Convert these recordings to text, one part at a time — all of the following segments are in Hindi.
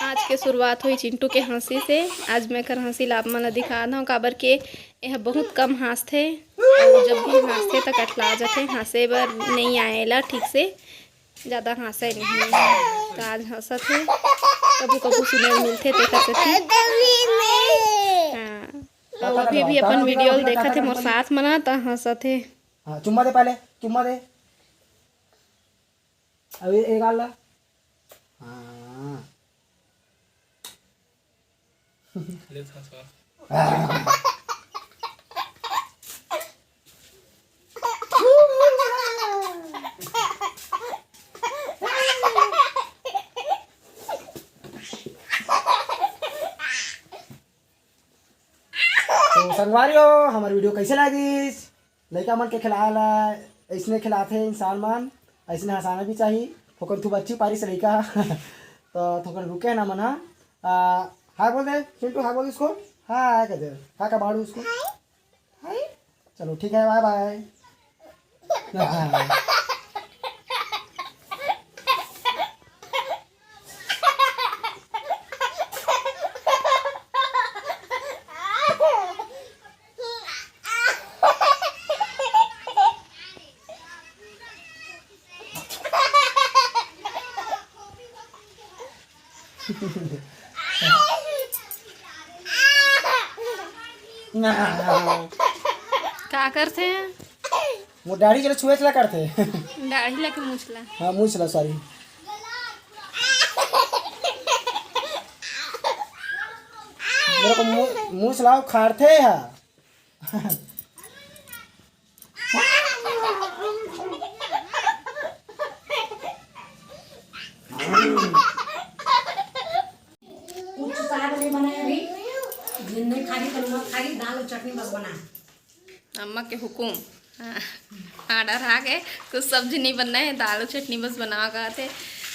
आज के शुरुआत हुई चिंटू के हंसी से। आज मैं कर हंसी लाभ मन दिखा हूँ काबर के यह बहुत कम हंसथे और जब भी हंसथे तो कटला जाते, हंसे बर नहीं आएला ठीक से, ज़्यादा हंसे नहीं। तो आज हंसत है, कभी कभी सुने मिलते तो हाँ, अभी भी अपन वीडियो देखा थे मोर साथ मना तो हंसत है। हाँ चुम्मा दे, पहले चुम्मा दे, अभी एक आला। हाँ तो संगवारी हो हमारी वीडियो कैसे लगी? लड़का मन के खिलाला ऐसने खिलाते इंसान मन, ऐसने हंसाना भी चाहिए। थोकन खूब अच्छी पारी से लड़का तो थोकन रुके ना मन। हाँ बोल दे चिंटू, हाँ बोल इसको, हाँ कह दे, हाँ का बाड़ू उसको, हाय। चलो ठीक है, बाय बाय। क्या करते हैं? वो दाढ़ी चला छुए चला करते दाढ़ी लगे मूछला। हाँ मुँह चला, सॉरी। मेरे को मुँह चलाओ खाड़ते है। खाली दाल और चटनी बस बना। अम्मा के हुकुम, आर्डर आ गए, कुछ सब्जी नहीं बनना है, दाल और चटनी बस बना गए थे।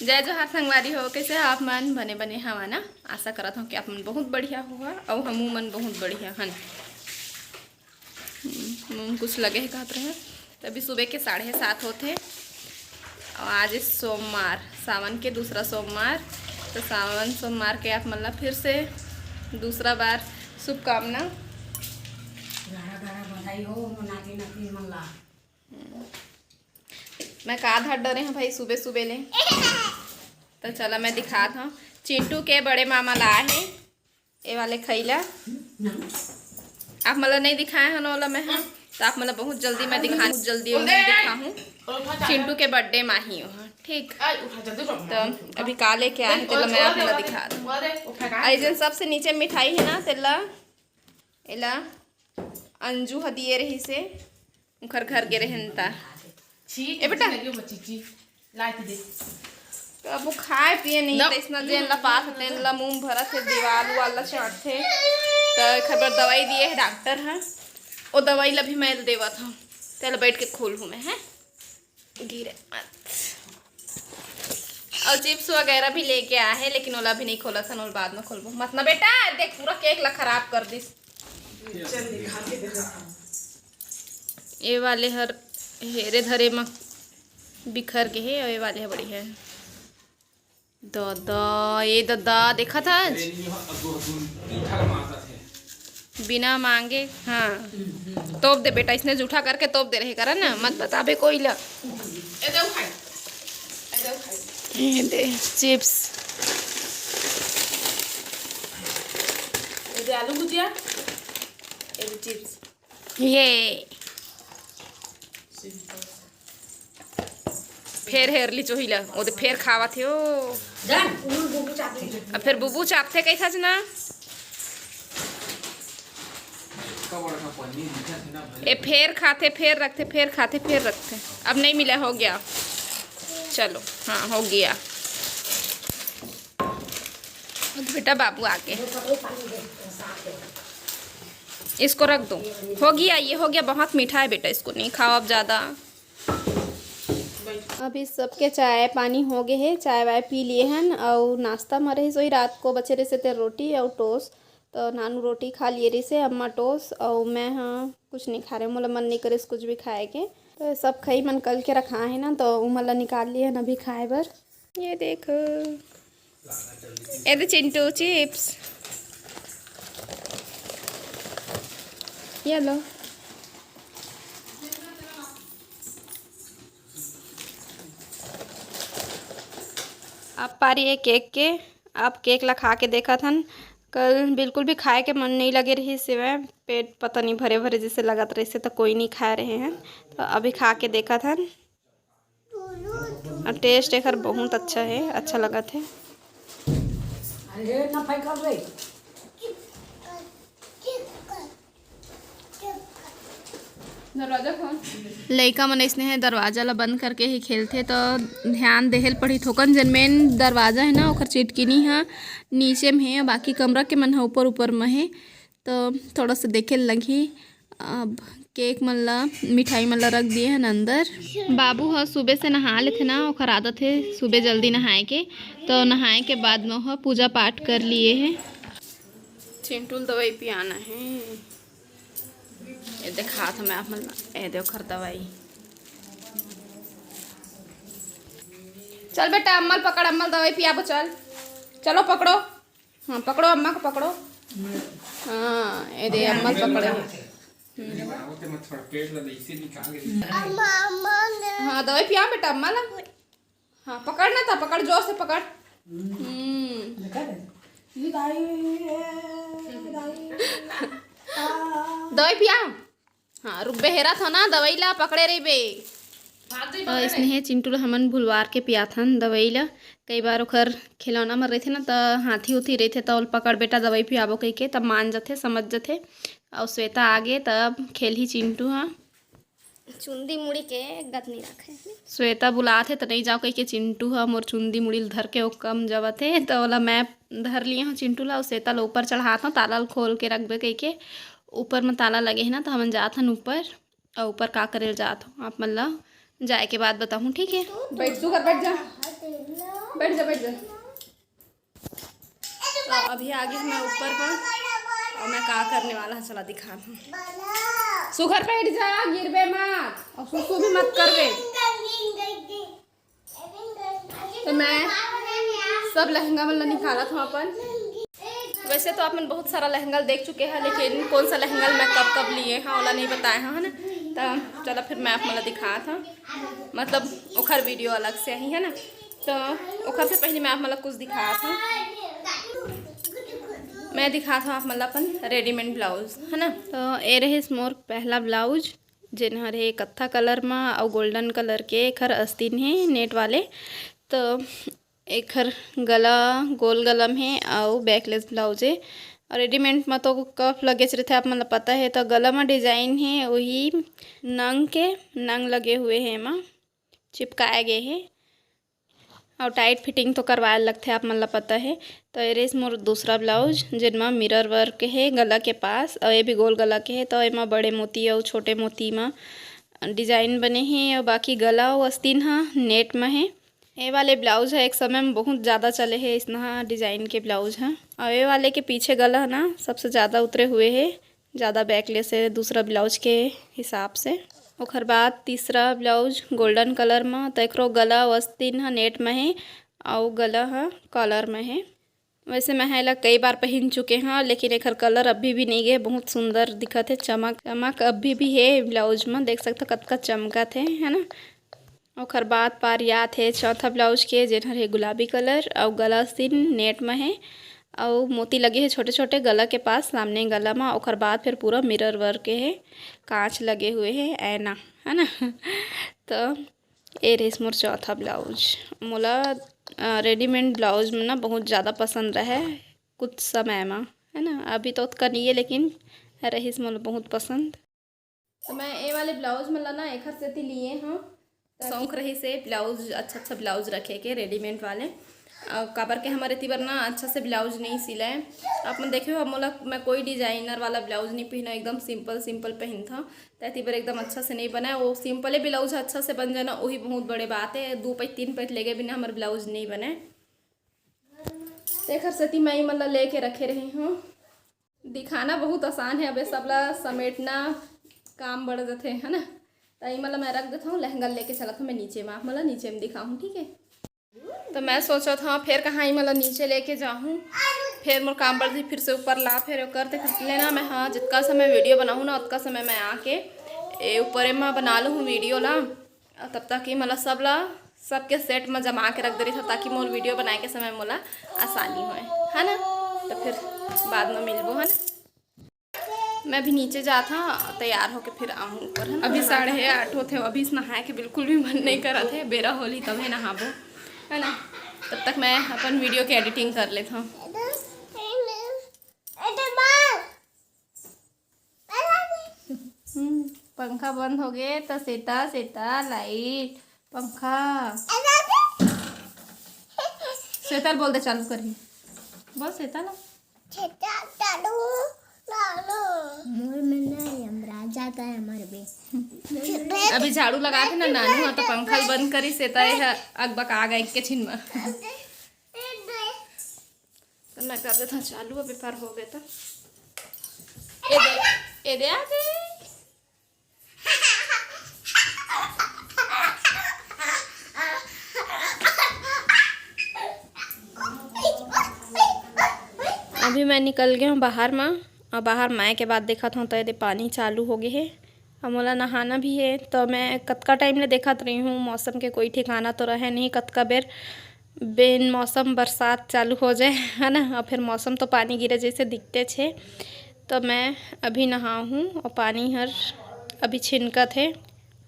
जय जोहार संगवारी हो, कैसे आप मन बने बने हवा ना। आशा करत हूँ कि आप मन बहुत बढ़िया हुआ और हमू मन बहुत बढ़िया हन। कुछ लगे है कहते रहे। तभी सुबह के 7:30 होते और आज सोमवार, सावन के दूसरा सोमवार। तो सावन सोमवार के आप मतलब फिर से दूसरा बार शुभकामना। बधाई हो नाती नाती मल्ला। मैं का धर डरे हैं भाई सुबह सुबह ले। तो चला मैं दिखात हूँ। चिंटू के बड़े मामा लाए हैं ये वाले खैला। आप मतलब नहीं दिखाए हैं नौला में हैं, तो आप मतलब बहुत जल्दी मैं दिखा हूँ। चिंटू के बर्थडे में ही हो, ठीक। तो अभी का लेके आए हैं तेला मैं आप मतलब दिखा दूँ। ऐसे सबसे नीचे मिठाई है ना तेला, एला अंजू हदिए रही से उखर घर गे रहता। ए बेटा अब वो खाए पिए नहीं तो इसना जेन ला पास होते ला मुंह भरा थे, दीवार वाला चाट थे। तो खबर दवाई दिए है डॉक्टर है, वो दवाई ला भी मैं देवा था। चल बैठ के खोल हूँ मैं, है गिरे मत। और चिप्स वगैरह भी लेके आए हैं, लेकिन ओला भी नहीं खोला था, और बाद में खोलबो मत ना बेटा। देख पूरा केक ला खराब कर दिस। ये वाले हर हेरे धरे में बिखर गए है और ये वाले है बड़ी है। दादा ये दादा देखा था बिना मांगे। हाँ तोप दे बेटा, इसने जूठा करके तोप दे रहे करा ना, मत बताबे कोई ला। ये दे चिप्स, ये आलू भुजिया, ये चिप्स, ये फिर हेरली चोहिला वो तो फिर खावा थे ओ अब फिर बुबू चापते कैसा ना। ये फिर खाते फिर रखते, फिर खाते फिर रखते। अब नहीं मिला, हो गया। चलो हाँ हो गया। बेटा बाबू आके इसको रख दो, हो गया। ये हो गया, बहुत मीठा है बेटा, इसको नहीं खाओ अब ज़्यादा। अभी सबके चाय पानी हो गए है, चाय वाय पी लिए हैं और नाश्ता में रही सोई रात को बचे रहे थे रोटी और टोस्ट। तो नानू रोटी खा लिए रही से, अम्मा टोस्ट और मैं हाँ कुछ नहीं खा रहे, मोला मन नहीं करे कुछ भी खाए के। तो सब खाई मन कल के रखा है ना, तो उमला निकाल लिए ना अभी खाए बर। ये देखो ये दे चिंटू चिप्स, ये लो। अब पारी है केक के। आप केक ला खा के देखा था, कल बिल्कुल भी खाए के मन नहीं लगे रही, सिवाय पेट पता नहीं भरे भरे जैसे लगत रहे से, तो कोई नहीं खा रहे हैं। तो अभी खा के देखा था और टेस्ट एक बहुत अच्छा है, अच्छा लगा थे। अरे ना फाई कर रे। दरवाजा खोल। लइका मन ऐसने है दरवाजा ला बंद करके ही खेलते, तो ध्यान देहल पड़ी थोकन। जन मेन दरवाजा है ना, ओकर चिटकिनी है नीचे में है, बाकी कमरा के मन है ऊपर ऊपर में है, तो थोड़ा सा देखे लगी। अब केक मन ला, मिठाई मन ला रख दिए हैं अंदर। बाबू ह सुबह से नहा लेते ना, ओकर आदत है सुबह जल्दी नहाए के, तो नहाए के बाद में वह पूजा पाठ कर लिए है। चिंटू दवाई पियाना है, ये देखा था मैं आप मन, ये देखो दवाई। चल बेटा अम्मल पकड़, अम्मल दवाई पियाबो, चल चलो पकड़ो। हाँ पकड़ो, अम्मा को पकड़ो। हाँ ये दे अम्मल पकड़ो। हाँ दवाई पिया बेटा अम्मा ला। हाँ पकड़ना था, पकड़ जोर से पकड़। दवाई पिया। हाँ रुक बेहरा था ना, दवाई ला पकड़े रही बे। इसने है चिंटू ला हमन भुलवार के पिया था दवाई ला। कई बार ओखर खिलौना में रहे थे ना, तो हाथी उथी रहे थे, तो पकड़ बेटा दवाई पियाबो कही के, तब मान जाते समझ जाते। और श्वेता आगे तब खेल ही चिंटू। हाँ चुंदी मुड़ी के गत नहीं रखे। श्वेता बुलाते तो नहीं जाओ कही के, चिंटू हम और चुंदी मुड़ी धर के वो कम जब थे, तो वाला मैं धर लिए हूँ चिंटू ला। श्वेता ला ऊपर चढ़ाता हूँ, ताला खोल के रख दे कही के। ऊपर में ताला लगे है ना, तो हम जात हन ऊपर, और ऊपर का करे जात हो आप मतलब जाए के बाद बताऊँ, ठीक है। बैठ तू घर, बैठ जा, बैठ जा, बैठ जा। तो अभी आगे मैं ऊपर पर, और मैं का करने वाला है चला दिखा दूँ। सुघर बैठ जा, गिरबे मत, और सुसु भी मत करबे। तो मैं सब लहंगा वाला निकाला था अपन। वैसे तो आपने बहुत सारा लहंगा देख चुके हैं, लेकिन कौन सा लहंगा मैं कब कब लिए हैं वाला नहीं बताया है ना। तो चलो फिर मैं आप मतलब दिखा था, मतलब ओखर वीडियो अलग से ही है ना। तो ओखर से पहले मैं आप मतलब कुछ दिखाया था, मैं दिखा था आप मतलब अपन रेडीमेड ब्लाउज है ना। तो ये रहे मोर पहला ब्लाउज, जिन हरे कत्था कलर में और गोल्डन कलर के खर अस्तीन है नेट वाले। तो एक हर गला गोल गलम है और बैकलेस ब्लाउज है। और रेडीमेड में तो कफ लगे रहते आप मतलब पता है। तो गला में डिजाइन है वही नंग के, नंग लगे हुए हैं, माँ चिपकाए गए हैं, और टाइट फिटिंग तो करवाए लगते आप मतलब पता है। तो ये रेस मोर दूसरा ब्लाउज, जिनमें मिरर वर्क है गला के पास, और ये भी गोल गला के है। तो इमा बड़े मोती और छोटे मोती में डिजाइन बने हैं, और बाकी गला और आस्तीन हाँ नेट में है। ये वाले ब्लाउज है एक समय में बहुत ज़्यादा चले हैं इसना डिज़ाइन के ब्लाउज हैं। और ये वाले के पीछे गला ना सबसे ज़्यादा उतरे हुए है, ज़्यादा बैकलेस है दूसरा ब्लाउज के हिसाब से। ओखर बाद तीसरा ब्लाउज गोल्डन कलर में, तो एकरो गला वस्तीन है नेट में है और गला है कलर में है। वैसे मैं हेला कई बार पहन चुके हैं, लेकिन एकर कलर अभी भी नहीं गए, बहुत सुंदर दिखत है, चमक चमक अभी भी है ब्लाउज में, देख सकते कतका चमकत है ना। ओखर बाद पार याद है चौथा ब्लाउज के, जिनहर है गुलाबी कलर और गला सीन नेट में है, और मोती लगे हैं छोटे छोटे गला के पास सामने गला में। ओखर बाद फिर पूरा मिरर वर्क के है, कांच लगे हुए हैं, ऐना है ना। तो ये रेस मोर चौथा ब्लाउज। मोला रेडीमेड ब्लाउज में ना बहुत ज़्यादा पसंद रहे कुछ समय में है ना, अभी तो उतना नहीं है, लेकिन रहीस मोला बहुत पसंद। तो मैं ये वाले ब्लाउज में ना एक हर से लिए हूँ, शौक रही से ब्लाउज अच्छा ब्लाउज रखे के रेडीमेड वाले। और काबर के हमारे तीबर ना अच्छा से ब्लाउज नहीं सिला है। आप मैं देखे हो मोला मैं कोई डिजाइनर वाला ब्लाउज नहीं पहना, एकदम सिंपल सिंपल पहन था, तो तीबर एकदम अच्छा से नहीं बना। वो सिंपल ब्लाउज अच्छा से बन जाना वही बहुत बड़े बात है, 2 पैट 3 पैट लेके बिना हमारे ब्लाउज नहीं बने। देखर सती मैं मतलब लेके रखे रही हूँ। दिखाना बहुत आसान है, अब सबला समेटना काम बढ़ जाते है ना। तो मतलब मैं रख देता हूँ, लहंगा लेके चला था मैं नीचे में, आप मतलब नीचे में दिखाऊँ, ठीक है। तो मैं सोचा था फिर कहाँ ही मतलब नीचे लेके जाऊँ, फिर मोर काम बढ़ फिर से ऊपर ला फिर करते करते लेना मैं। हाँ जितना समय वीडियो बनाऊँ ना उतना समय मैं आके ऊपर में बना लूँ वीडियो ला, तब तक कि मतलब सब ला सबके सेट में जमा के रख दे रही था ताकि मोर वीडियो बनाए के समय मोला आसानी होए, है ना। तो फिर बाद में मिलबो, है ना। मैं भी नीचे जाता तैयार होके फिर आऊँ ऊपर, है ना। अभी 8:30 होते, अभी नहाए के बिल्कुल भी मन नहीं करा थे, बेरा होली तभी नहाबो, है ना। तब तक मैं अपन वीडियो की एडिटिंग कर लेता हूँ। पंखा बंद हो गए तो सेता लाइट पंखा सेता बोल दे चालू करी, बस सेता ला जाता है हमारे भी। अभी झाड़ू लगा के ना नानू हाँ तो पंखा बंद करी सेता है अगबक आ गए के छिन में। तो मैं कर देता चालू, अभी पार हो गए तो ए दे आ गए। अभी मैं निकल गया हूँ बाहर में, और बाहर माए के बाद देखा था तो ये पानी चालू हो गए है, अब मोला नहाना भी है। तो मैं कतका टाइम ले देखत रही हूँ, मौसम के कोई ठिकाना तो रहे नहीं, कतका बेर बेन मौसम बरसात चालू हो जाए, है ना। और फिर मौसम तो पानी गिरे जैसे दिखते छे। तो मैं अभी नहा हूँ और पानी हर अभी छिनकत है।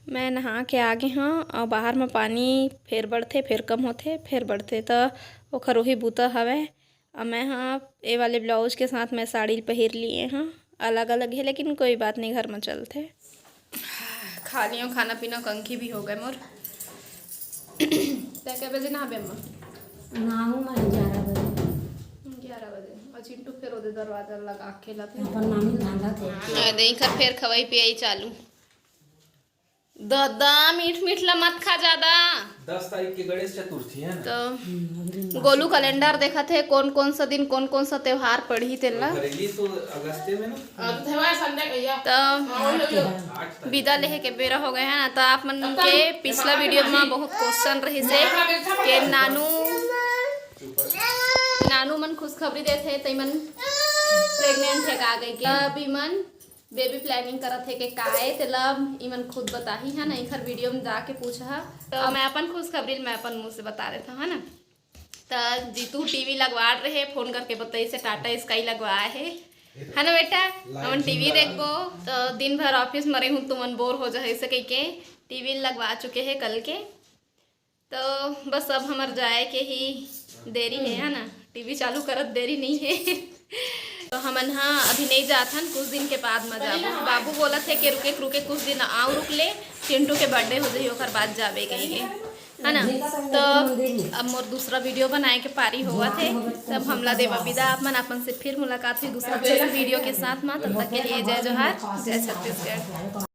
मैं नहा के आगे हाँ, और बाहर में पानी फिर बढ़ते फिर कम होते फिर बढ़ते, तो ओखर वही बूता हवे। और मैं हाँ ये वाले ब्लाउज के साथ मैं साड़ी पहन लिए हाँ, अलग अलग है लेकिन कोई बात नहीं, घर में चलते। खा लियो खाना पीना, कंखी भी हो गए मोर। क्या बजे नहा अम्मा? नहाऊँ मैं 11 बजे। 11 बजे। और चिंटू फिर उधर दरवाजा लगा के लाते अपन मामी धांधा थे। देखकर फिर खवाई पियाई चालू। दादा मीठ ला मत खा ज्यादा। 10 तारीख की गणेश चतुर्थी है ना, तो गोलू कैलेंडर देखा थे कौन सा दिन कौन सा त्योहार पड़ी तेला। करेगी तो अगस्त में ना, तो विदा लेहे के बेरा हो गए हैं ना। तो आप मन के पिछला वीडियो में बहुत क्वेश्चन रही से कि नानू मन खुशखबरी देते तई मन प्रेग्नेंट है का गई के, अभी मन बेबी प्लानिंग करत है के काहे तेला इमन खुद बताही है ना। इखर वीडियो में जाके पूछा तो मैं अपन खुशखबरी मैं अपन मुंह से बता देता है ना। तो जीतू टीवी लगवा रहे, फोन करके बताई से टाटा स्काई लगवाया है ना बेटा, हम टीवी देखबो। तो दिन भर ऑफिस में रही हूँ तो मन बोर हो जाए ऐसे कह के टीवी लगवा चुके हैं कल के। तो बस अब हमार जाए के ही देरी है ना, टीवी चालू करत देरी नहीं है। तो हमन हाँ अभी नहीं जात हन, कुछ दिन के बाद में जाबो। बाबू बोला थे कि रुके कुछ दिन आओ रुक ले, चिंटू के बर्थडे हो जाए ओकर बाद जाबे कहीं, है ना। तो अब मोर दूसरा वीडियो बनाए के पारी हुआ थे, तब हमला देवा विदा। आप मन अपन से फिर मुलाकात हुई दूसरा वीडियो के साथ में, तब तक के लिए जय जोहार, जय छत्तीसगढ़।